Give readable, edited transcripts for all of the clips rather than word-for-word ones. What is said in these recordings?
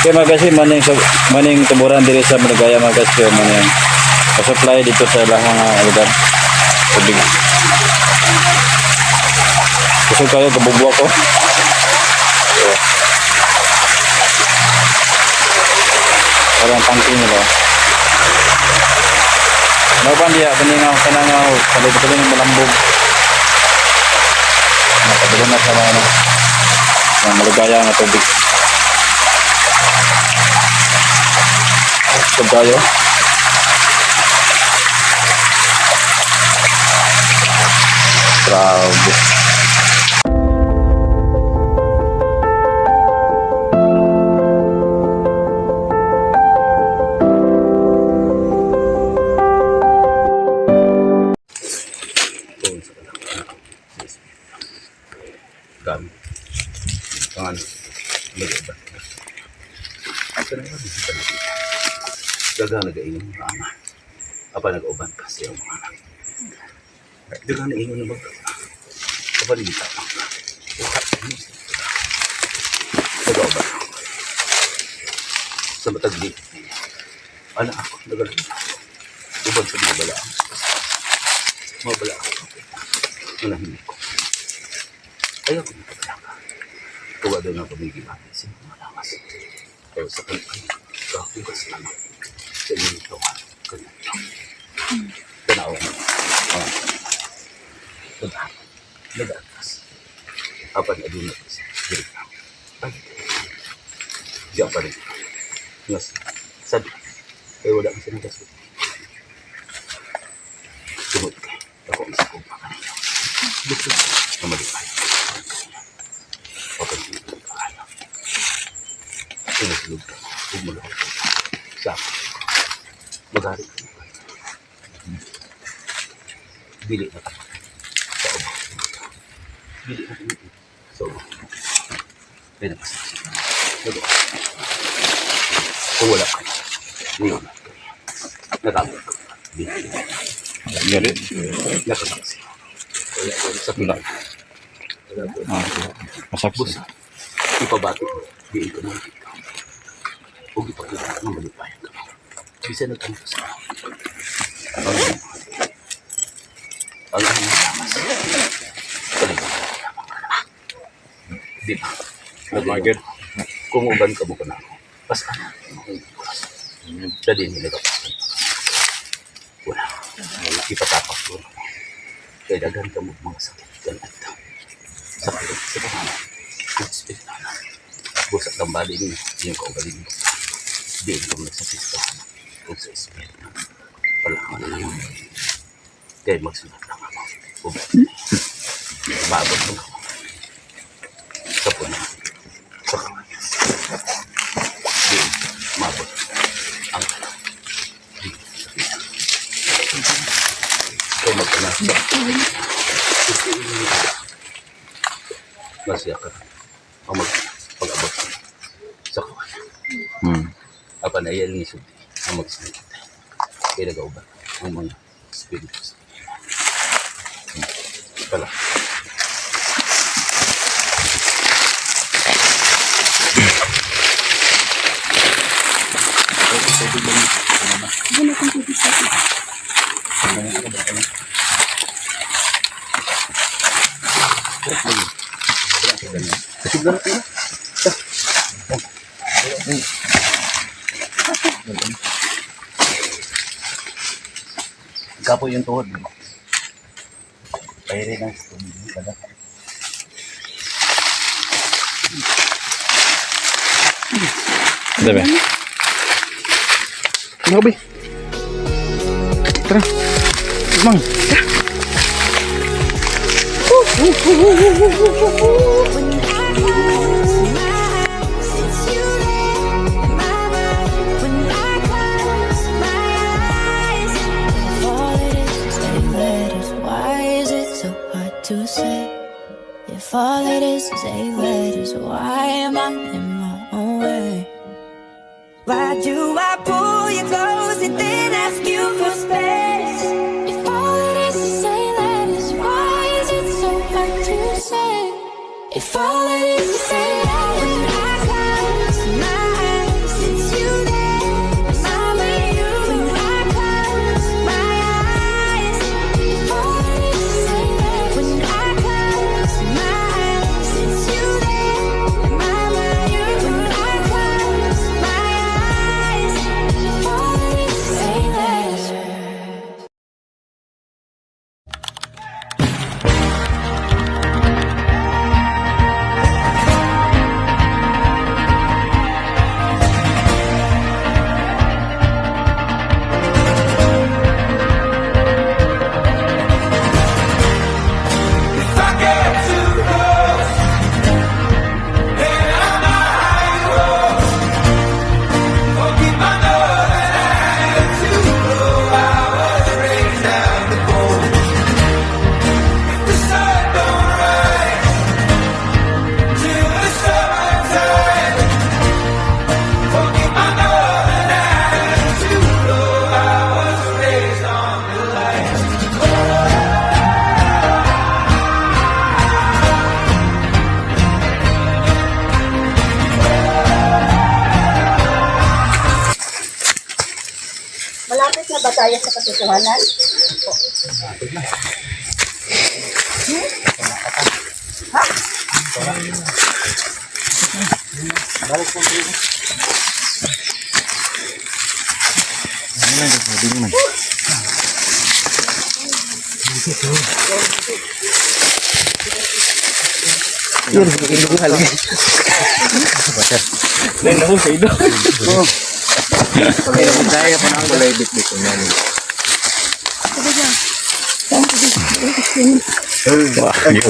Kaya mga kasi maning tuburan diri sa Maragaya mga kasi maning supply dito sa ilang mga lugar. Tubig. Gusto kayo kabubuwa ko. Parang tangki nila. Napan dia peningaw kanangaw kalito ng malambog. Nakadulong na sa mga Maragaya nga tubig. Kabayo. Grabe. Kami. Pangan. Maganda. Asa na ba dito? Daga nag-inom ng ama. Apa nag-uban pa siya mga anak. Daga nag-inom na magka. Kabalita pa. Nag-uban. Sa matagli. Anak ako, nagaling. Uban sa mga balaan. Mga balaan. Manahimik ko. Ayaw ko na pagkaka. Kuha daw na pamigil natin sa mga lakas. Pero sa kalpay, kahugas naman. Sa inyong tawa, ganyan lang. Tanaw mo. Tanaw. Nag-atas. Apan na doon natin sa dirig lang. Diyan pa rin. Ngas, sabi. Kaya wala ang sinagas ko. Sumot ka. Ako ang sakong pa kanina. Gusto na malipay. Apan dito ang kaya. Sinasulog ka. Huwag mo lang. Sa akin. Mag-hari ka na. Bili na tayo. Sa obo. Bili na tayo. Sa obo. May napasasin. Nado. Kung wala ka. Ngayon na. Natagod ka. Bili. Gari. Nakasaksi. Sa pilang. Masaksi. Ipabati ko. Diin ko naman dito. Huwag ipakita ng malipayan ka. Bisa nagtanong sa ang lamas. Talagang lamang ka na. Di ba? Nagagad. Kung uban ka mo ka na ako. Basta na. Dali nila ka pa. Wala. Ipatapak ko. Kaya dagan ka mo mga sakit. Ganit ka. Sakit sa pangalan. Expect na na. Busak ng bali niyo. Yung kaugaling mo. Diin ka mo sa sistahan. Kung sa expect na. Wala ka na yun. Kaya magsunod lang ako. Babag mo ako. Sa puno. Sa kamay. Diin. Mabot. Ang kala. Diin sa pita. Kaya magkanasa. Masya ka. Ang pag-abot sa kawan. Apa na iyan ni Sudi ang magsinita. Kaya nag-auban ang mga spirito sa pala. Kapo yung tuhod mo. Pahiri ng tumigil ka na. Sabi. Ano ba? Tara. Mang. To say, if all it is 8 letters, why am I in my own way? Why do I pull you close and then ask you for space? If all it is 8 letters, why is it so hard to say? If all it is 8 letters, when I close my eyes, Serious na ba tayo sa katotohanan?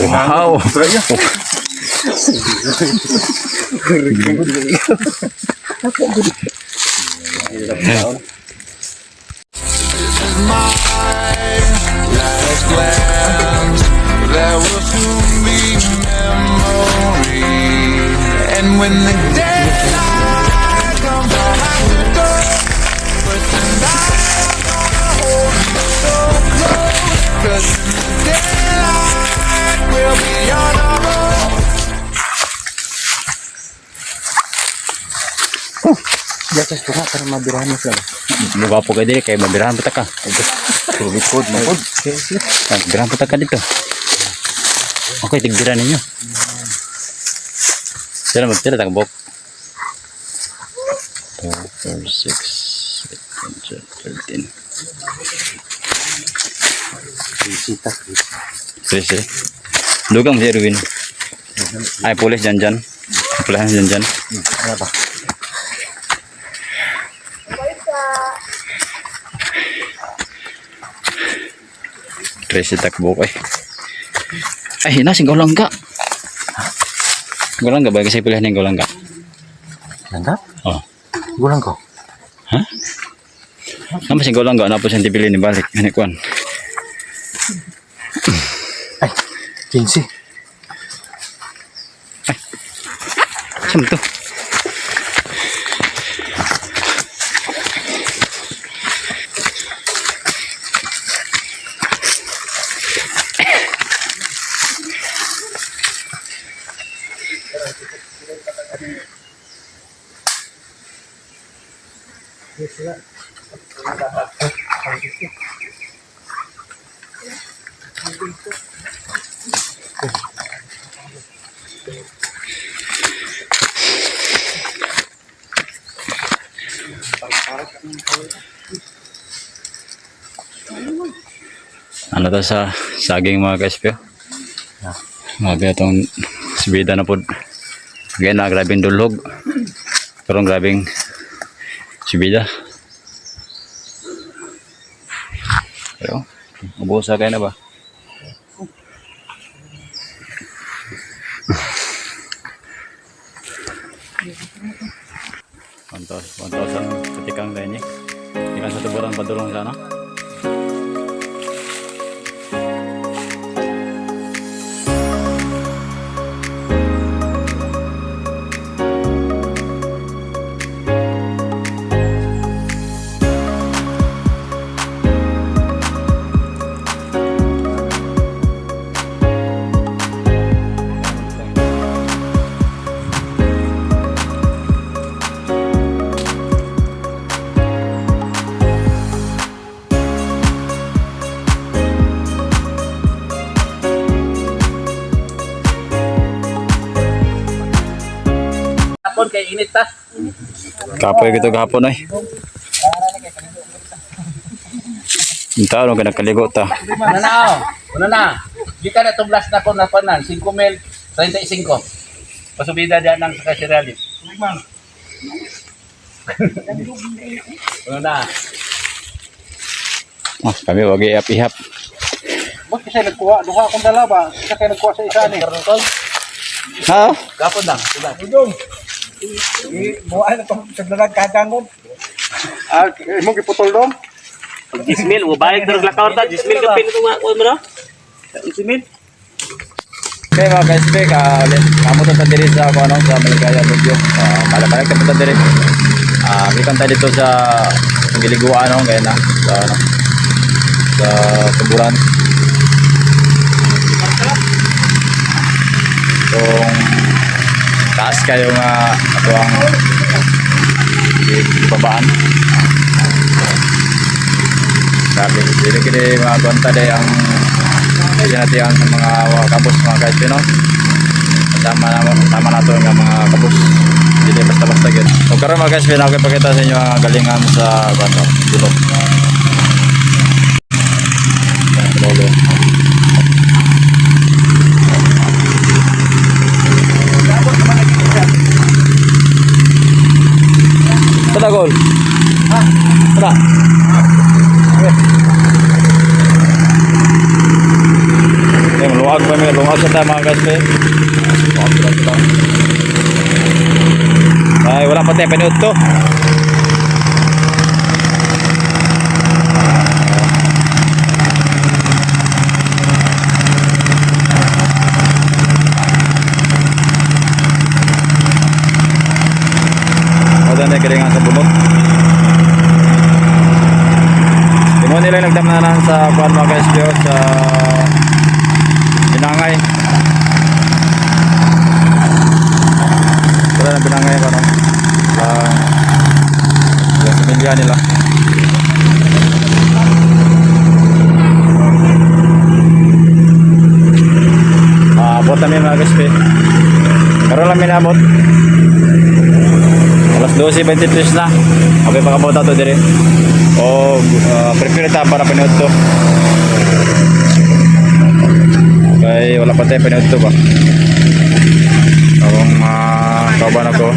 Wow. There will soon be memory. And when the daylight comes, I'll have to go. But tonight I'm gonna hold you so close. 'Cause in the daylight we'll be on our own. Gatas ko nga para mabirahan mo sila. Lugaw po kayo dito, kaya mabirahan pa ka. Likod, mapod. Mabirahan pa ka dito. Okay, tigbiran ninyo. Sila magtira, takbok. 2, 4, 6, 8, 13. 13. Lugang si Erwin. Ay, pulis dyan. Pulihan dyan. Ano ba? Tracy takbo eh. Ay, nasing golangga. Golangga ba? Kasi pilihan yung golangga. Ganda? Oh. Gulang ko. Ha? Nama sing golangga na po siyang tipili ni balik. Ano kuan? Ay, 15. Saan to? Ano to sa saging mga kaspyo? Grabe itong sibida na po. Again na grabing dulhog. Pero grabing sibida. Pero, ubusa kayo na ba? Pantos ang ketikang lainnya. Ikan satu bulan padulong sana. Hapon kay init ta. Kapoy gitu gahapon ay. Entah ano ka nakaligo ta. Una na. Di ka na tublas na ko na panan 5,035. Pasubida diyan ng sa Siralit. Una na. Ah, kami wag iap-ihap. Ba't kasi nagkuha? Duha akong dala ba? Kasi kayo nagkuha sa isa ni. Ha? Gapon lang. Sila. Buhay na itong saglalag kadangon. Ah, mo giputol dong? Jismil, ubayag na naglakaw ta. Jismil ka pin ko nga ko mo na. Jismil. Okay mga ka-SP, kamu to diri sa ako ano, sa Maligaya Video. Malapalik ka punta diri. Ikan tayo dito sa Giliguan ano, ngayon na sa ano, sa Tuburan. Kung taas kayo nga ato ang ibabaan. Grabe, dili kini mga konta day ang sinatihan sa mga kabus mga guys, no? Sama na to nga mga kabus. Dili basta-basta gyud. So karon mga guys, ako ipakita sa inyo ang galingan sa bato, dulot. Lolo. Tada gol. Tada. Luwag pa may luwag sa tama guys. Ay wala pa tayo pinut to. Na galingan sa bunot. Di mo nila nagdamnanan sa kuan mga guys sa Binangay. Wala na Binangay pa no? Sa pamilya nila. Abot namin mga guys karoon lang minabot. Alas 12:23 na. Okay pa kabota to dire. O prepare ta para pinod to. Okay, wala pa tayo pinod to ba. Awang kauban ako.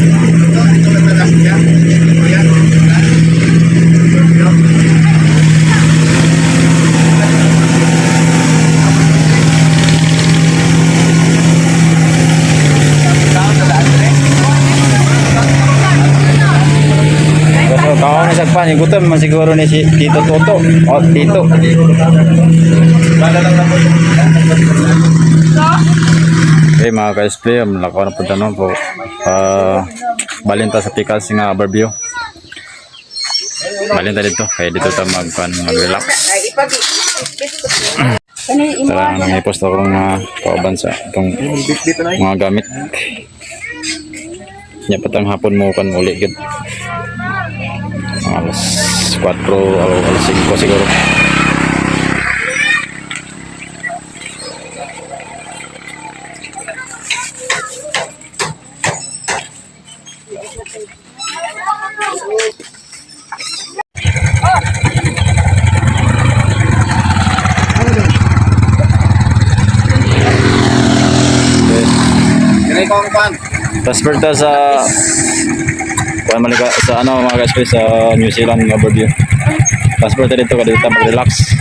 Kau na sagpan, gutom man siguro ni si Tito Toto. O, Tito. Okay mga ka-display, malakaw na punta nun po. Balinta sa pikas nga barbecue. Balinta dito, kaya dito tayo mag-relax. Tara, nangipost ako ng kauban sa itong mga gamit. Nyapatang hapon mo kan uli gud. Alas 4 o alas 5 siguro. Transfer ta sa kuan malika sa ano mga guys sa New Zealand nga barbecue. Transfer ta dito kada dito mag-relax.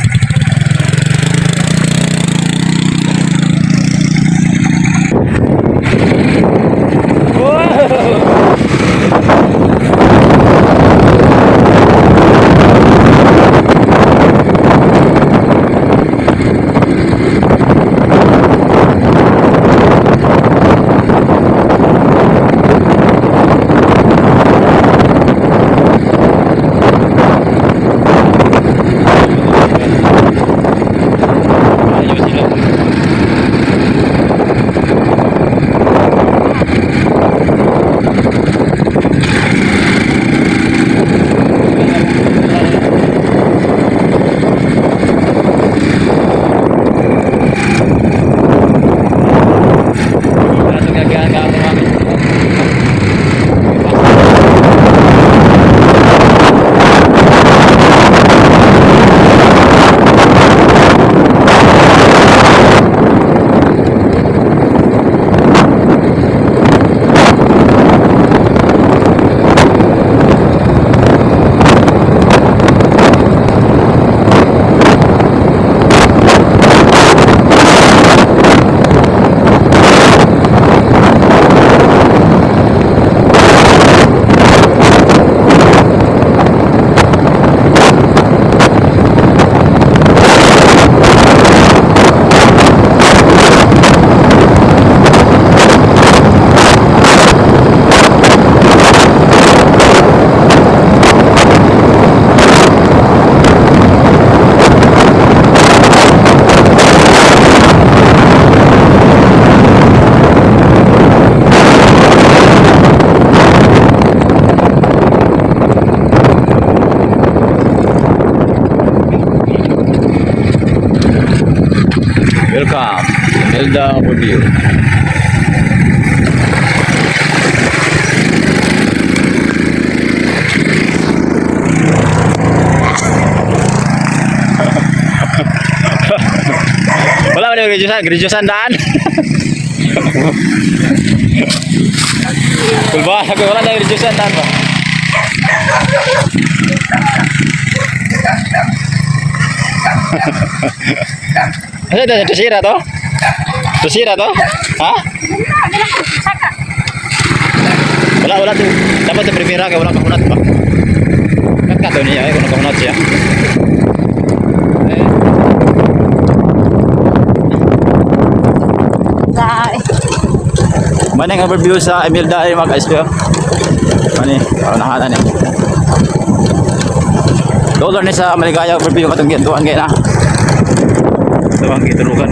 overview. Wala man yung gridyosan daan. Kulba, wala na yung gridyosan daan ba? Ano ito? Tusira to? Tusira to? Ha? Wala to. Dapat yung primera kaya wala kahunat pa. Nagkato niya kung nakahunat siya. Maning overview sa Imelda ay mag-ISP. Mani, nahanan ni. Dollar ni sa Maligaya overview katong gintuan kay na. Tuwang gitulugan.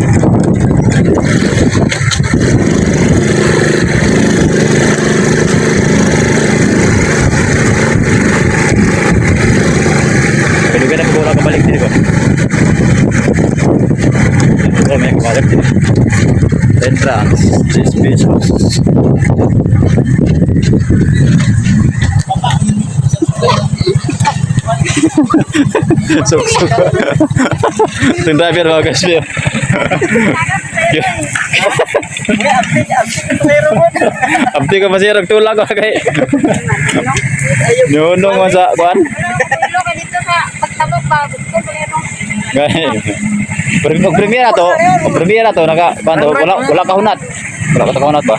Pwede ka na bola kabalik dito ko. Oh, may kabalik dito. Entrance, 6 pesos. Sok. Yung driver mga guys. Abdi ko masirag tulak ko kay. Nunong mo sa kuan. Premiera to naka banto wala kahunat. Wala ka kahunat ba?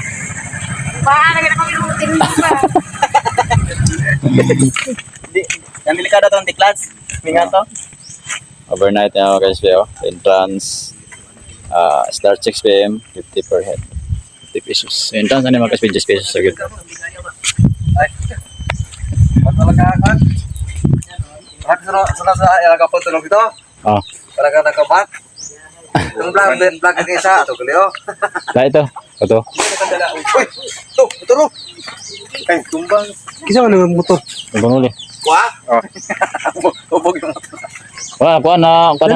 Yang delikado tong tiklas. Mingat to. Overnight na guys, entrance start 6 PM, 50 per head. 50 pesos. Entrance na naman guys, 20 pesos agad. Talaga kan. Sa ilaga po tulog ito. Ah, Talaga nakabat. Yung vlog ng isa ato kaliyo. dahil ito. Ito. Uy, motor. Ay, tumbang. Kisa man ang motor. Ibang uli. Wa? Ubog yung motor. Wala, kuha na. Wala.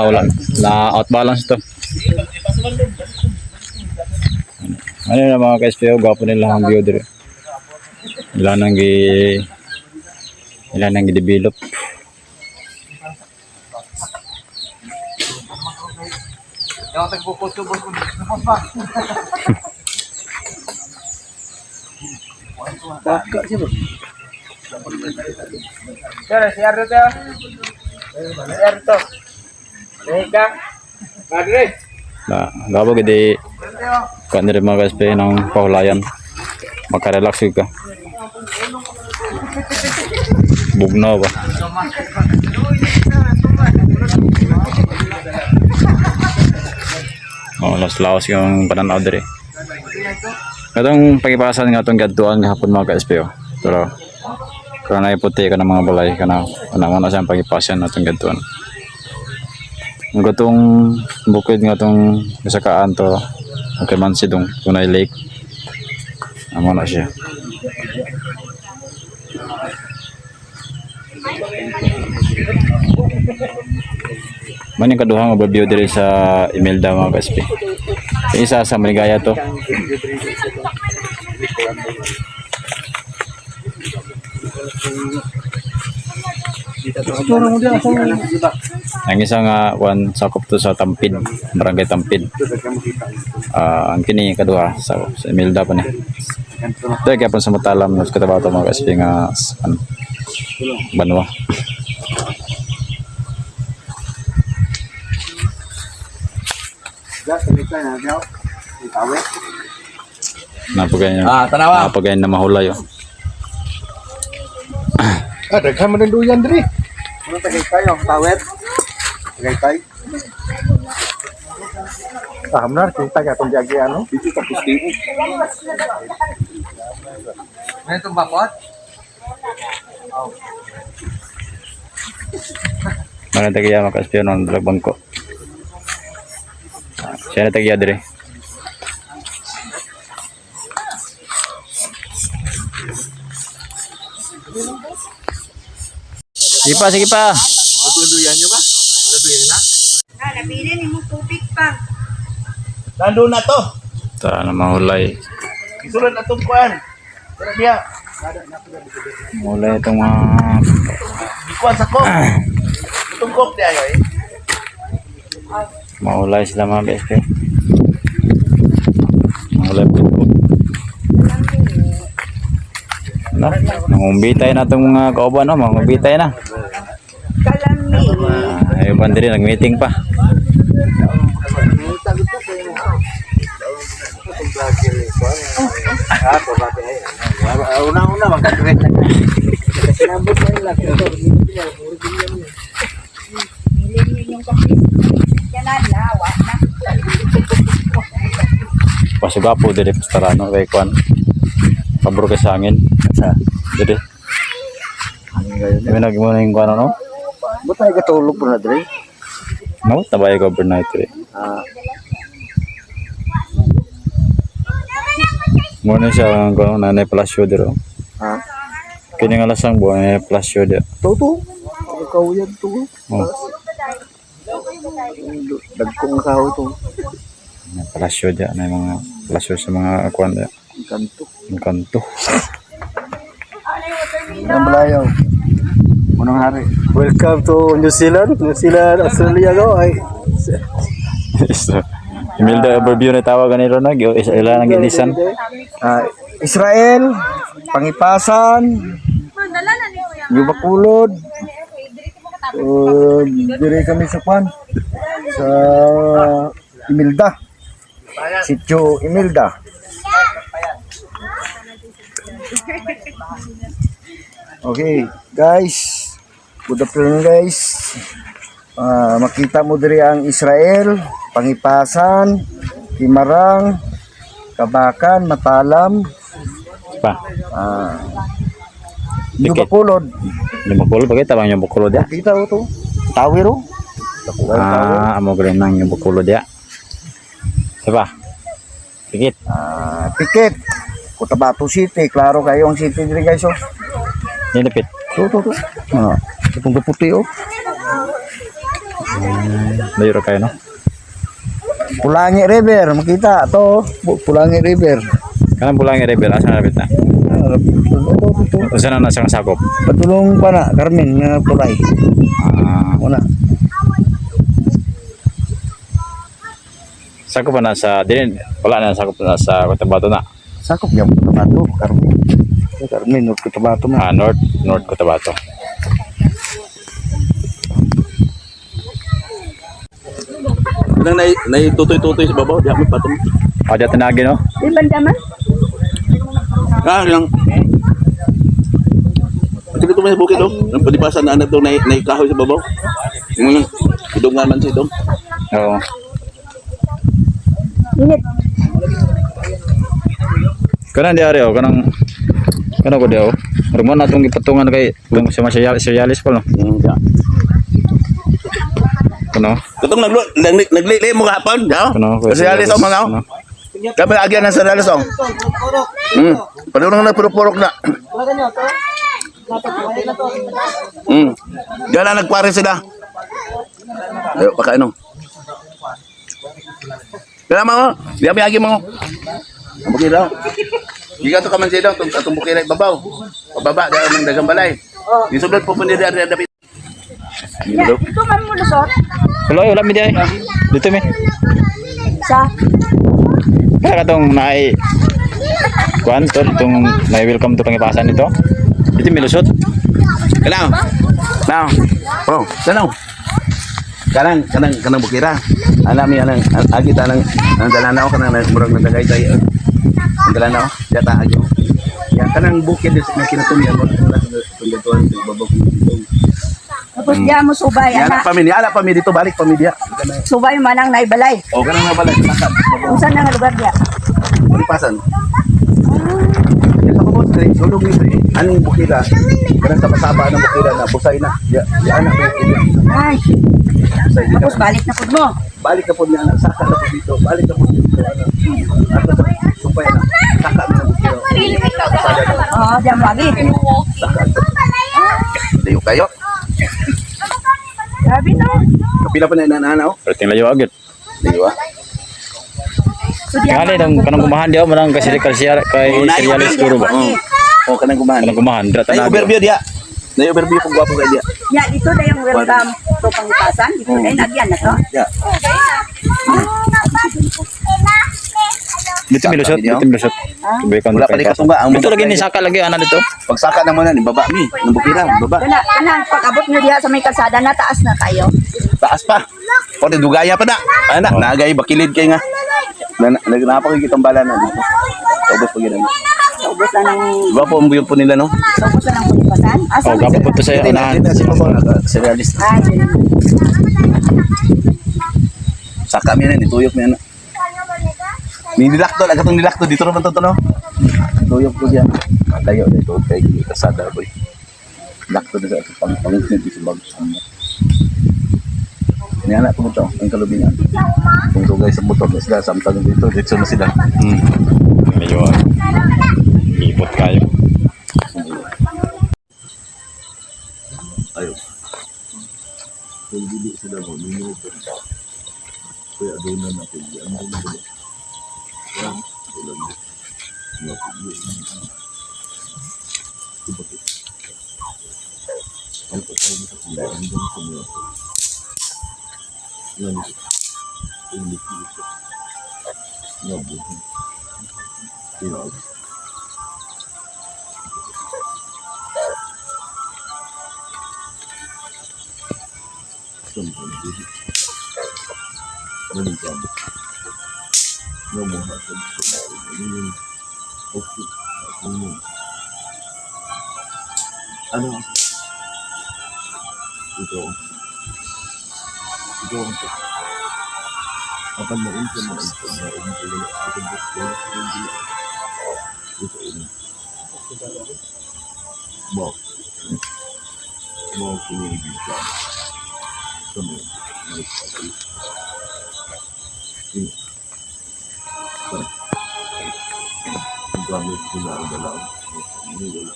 Wala. Na outbalance to. Ano na mga ka-SPO, gwapo nila ang view dito. Ilan nang i-develop. Yung tagpuputubos ko. Tapos ba? Baka siya ba? Sir, siya rito. Siya rito. Eka. Madre. Na, gabo gede kan dari mga ka-SPO ng pahulayan. Makarelax ka. Bugnaw ba? Oh, lawas yung pananaw diri. Katong pagipasan nga tong gadtuan gahapon mga ka-SPO. Pero kana iputi ka ng mga balay kana mo na siyang pagipasan natong gadtuan. Ang gatong bukid nga tong kasakaan to okay man sidong Tunay Lake. Amo na siya. Man yung kaduhang overview diri sa Imelda mga ka-SPO. Isa sa Maligaya to. Ang isang one sakop to sa Tampid, Barangay Tampid. Ang kini kaduha sa Imelda pa ni. Dahil kaya pang sa Matalam nos katabato mga ka-SPO nga Banwa. Napagay na mahulay oh. Daghan man ang duyan diri. Ano tagay tayo ang tawet? Tagay tay. Hamnar kita ka tong jagi ano? Dito sa pusti. Ano itong bakot? Mana tagiya maka-SPO ng bangko. Siya na tagiya dire. Sige pa, sige pa. Duduyan nyo ba? Duduyan na? Nabili ni mo tubig pa. Nandun na to. Sana mahulay. Isulat na itong kuhan. Pero biya. Mahulay itong mga... Ikuhan sa kop. Itong kop di ayo eh. Mahulay sila mga BSP. Mahulay po. Ano? Nangumbitay na itong mga kauban, no? Mangumbitay na. Kalami. Ayaw pa din, nag-meeting pa. Una-una, magkadirect na. Sinabot na nila. Bili niyo yung kape. Yan na, lawa na. Pasugapo dili pastarano kay kwan. Pabro kay sa angin. Sa dili. Ano nagimo na yung kwan no? Ba't tayo katulog po na, Dre? No, tabay ko overnight eh. Muna siya ang kwan nanay plasyo dito. Ha? Kini nga lasang buwan plasyo dito. Toto. Ikaw yan to. Oh, Dagkong kaho to. plasyo dito na mga plasyo sa mga kwan dito. Kanto. Ang kanto. Ang balayaw. Unang hari. Welcome to New Zealand. New Zealand, Australia go. Ay. So, Imelda overview na tawag ganito na, ila nang inisan. Israel, Pangipasan, New Bacolod. Dire kami sa kwan. Sa Imelda. Sitio Imelda. Okay, guys. Good afternoon, guys. Makita mo diri ang Israel, Pangipasan, Timarang, Kabakan, Matalam, Pa. New Dikit. Bacolod. Yung bukulo bagay tabang yung bukulo dia. Kita mo to? Tawiro? Amo galing nang yung bukulo dia. Diba? Pikit. Pikit. Cotabato City, klaro kayo ang city diri, guys. Oh. Nilipit. To. Itong puti, oh. Layo kayo no? Pulangi River, makita to. Pulangi River. Kanang pulang rebel asa na bita. Usa na nasa sakop. Patulong pa na, Carmen, nga pulay. Una. Sakop pa na sa din wala na sakop na sa Cotabato na. Sakop yung Cotabato, Carmen. Carmen, North Cotabato na. North Cotabato. Nang naitutoy-tutoy sa babaw, di ako may patong. Ada tinagi no? Di banda man? Lang. Ito ito may bukid oh. Ang palipasan na anak daw na kahoy sa babaw. Yung idungan man siya dong. Oo. Init. Kanang di ari oh, kanang ko di oh. Rumon na tong ipatungan kay tong sa Masyalis po no. Kuno? Katong naglili mo kahapon, ha? Kuno? Kasi alis ang mga Kuno? kami agyan ng saralis ang. Padurong na purok na. Diyan na nagpare sila. Ayo, pakain no. Kaya mo, di kami agi mo. Ang bukid daw. Giga to kaman sila, atong bukid ay babaw. Pababa daw ng dagang balay. Yung sulat po pwede dari dapat. Ya, ito man mo lusot. Wala mi di ay. Dito mi. Sa Kaya katong naay kuan to itong may welcome to Pangipasan nito. Dito mi lusot. Kanang. Now. Oh, kanang. Kanang bukira. Alami anang agi tanang ang dalanaw kanang murag ng dagay tayo. Ang dalanaw, yata agyo. Yan kanang bukid na kinatumian mo tuloy babog dito. tapos diya mo subay Yan ana. ala pamilya dito balik pamilya. Subay manang naibalay. O kanang na balik makat. Unsa na nga lugar diya? Palipasan. Yan sa babot kay sulog ni aning bukira. Kanang tapasaba ng bukira na busay na. Ya anak ko. Ay, Busay na. tapos balik na pud mo. Balik na po niya anak saka na po dito. Balik na po dito. Ato sa supay na. Saka na bukira. Oh, diya mo lagi. Saka. Dayo kayo. Sabi na. Kapila pa na inanaw. Rating layo agad. Di ba? Kali nang kanang gumahan diyo manang kasi kay serialis siguro ba. Oh, kanang gumahan. Kanang gumahan dra Ay, tanag. overview dia. Nay overview kung gwapo kay dia. Ya, dito na yung welcome to Pangutasan. Dito na yung nagyan na to. Ya. Dito milusot, dito milusot. Bacon Wala pa rin katunga. Ang Dito lagi ni saka lagi ana dito. pagsaka naman ni baba mi, ng bukira, baba. Kanang pag-abot nyo diha sa may kalsada na taas na kayo. Taas pa. O di dugaya pa na. Anak, nagay bakilid kay nga. Napakikita ang bala na dito. Ubos pa gina. Ubos na ng Gwapo ang buyo po nila no. ubos na ng Pangutasan. Oh, gapo po to sa unahan. Serialist. Ay, Saka mi na ituyok mi na. Nilakto, agatong nilakto dito naman to no. Tuyok ko diyan. Layo dito kay kasada boy. Lakto na sa pangpangit dito sa bagus. Ini anak ko to, ang kalubingan. Kung so guys sa motor sila samtang dito na sila. Medyo ipot kayo. Ayo. Kung dili sila mo, nino ko. Kaya doon na natin. Ano na ba? Yan. Ulan mo. Ang patay mo sa kulaan doon sa mga. Yan. Ang likid ito. Nabuhin. Tinawag. Sometimes busy. Maligam. No more happen. Okay. Ano? Ito. Akan maunta mo ito. Mau kumibig ka. Kamu nagpapalik. Ini. Ang gamit ko na ang dalang. Ini wala.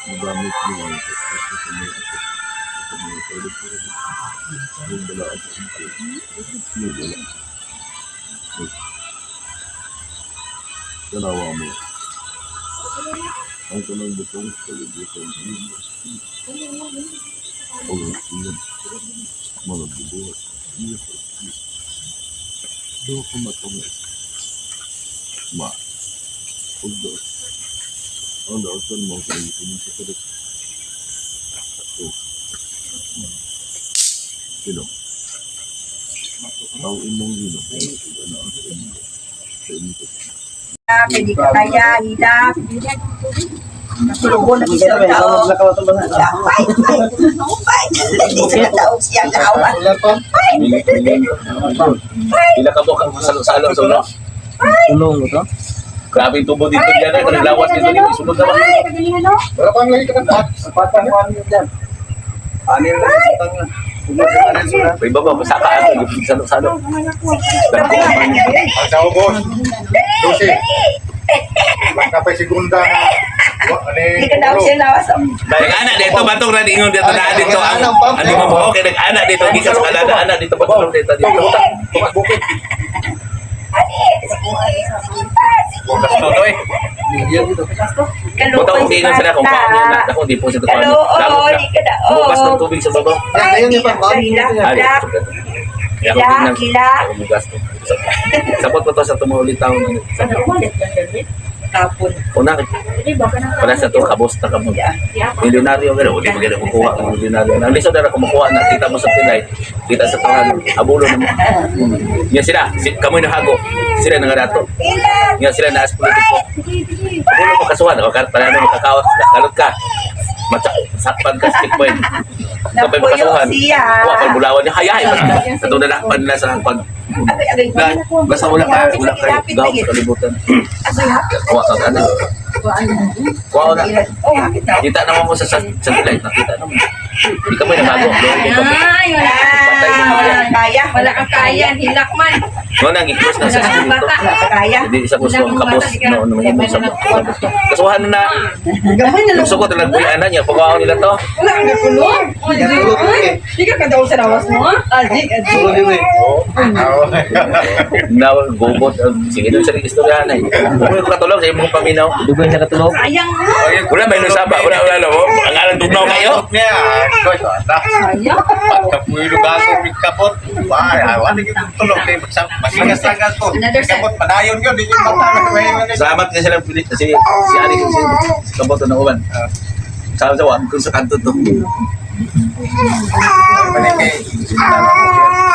Ang gamit ko na ang yung dalaan sa ito. Ini wala. Dalawa mo. Ang kanang butong sa libutan dito. O yun. Mga bubuhat. Doon ko matungo. Ma. Huwag doon. Ang daosan mo sa iyo kung sa kalit. Ito. Sino? Ang imong yun. Ano ang sa inyo? Sa inyo. pwede ka kaya, hilap. Sulubo na isa tao. Ay, hindi sila tao siya kawan. Pila ka mo kang salo-salo sa ulo? Tulong ito. Grabe yung tubo dito dyan eh. Naglawas dito dito. Sunod naman. Ay, kagalingan no? Wala pang lagi ka na. Sapatan mo ano dyan. Ano yung sapatan nga? May baba, masaka ako. Yung salo-salo. Ang sa ubos. Lucy. Nakapay segunda na. Hindi ka daw siya lawas. Nag-anak dito, batong na ingon dito na dito. Ano mo po? Okay, nag-anak dito. Hindi ka sa kalada, anak dito. Batong dito. Bukit. Gasto to eh. Buta kung tingnan sila kung paano na. Ako, hindi po siya ito. Oo, di ka daw. Bukas ng tubig sa babaw. Ayun yung pang Kaya ako tingnan. Ako bugas to. Sapot po to sa tumulit taon. Kapon. Una, wala sa to, kabos na kamo. Milyonaryo, pero hindi mo ganun kukuha ng milyonaryo. Ang lisod na kumukuha na, kita mo sa pilay, kita sa tangan, abulo na mo. Yan sila, kamoy na hago, sila nangarato. Yan sila naas politiko. Abulo mo kasuhan, o para na makakawat, kalot ka. Sakpan ka, stick point. Kapag makasuhan, kuha pang bulawan niya, hayay mo na. Katulad na lakpan nila sa pag... Basta wala ka, gaw sa kalibutan. Kuha ka ano. Kuha na. Kita naman mo sa pilay, nakita naman. Hindi ka mo yung nagago. Ay, wala. kaya. Wala kang kaya. Hilak man. No, nang i-close na sa Wala kang school bata. to. Kaya. Hindi isa gusto ang kapos. No, no, hindi sa kapos. Kasuhan na. Gamay na lang. Gusto ko talagang kuyanan niya. Pagkaon nila to. Wala kang nakulong. Hindi ka kadaw sa lawas mo. Adik. Now, gubot. Sige doon sa istoryahan ay. Kung ko katulog sa imong paminaw. Dugay na katulog. Sayang mo. Wala may nasaba. Wala mo. Ang alang tugnaw kayo. Sayang. Kapuilo gago, kapot. Ay, awan na yung tulog. Masingas-sangas ko. Another set. Kapot, padayon yun. Di yung bata. Salamat kasi sila pilit kasi si Ani si kaboto na uban. Sabi sa wan kung sa kanto to.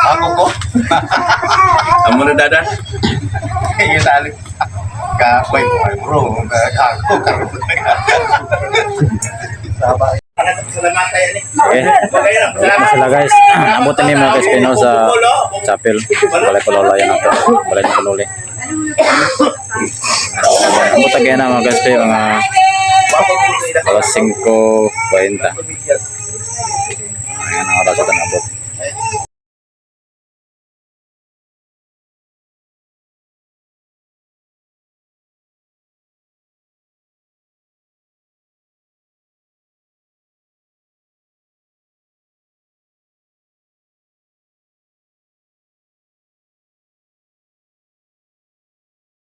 Ako ko. Amo na dadan. Yung salit. Kapoy ko, bro. Ako, karot. Sabay. Okay. Sila guys. Abutan niyo mga guys pino sa chapel. Balay palola yan ako. Balay na paluli. Abutan kaya na mga guys kayo mga alas 5:40. Ayan ang oras ito na abot.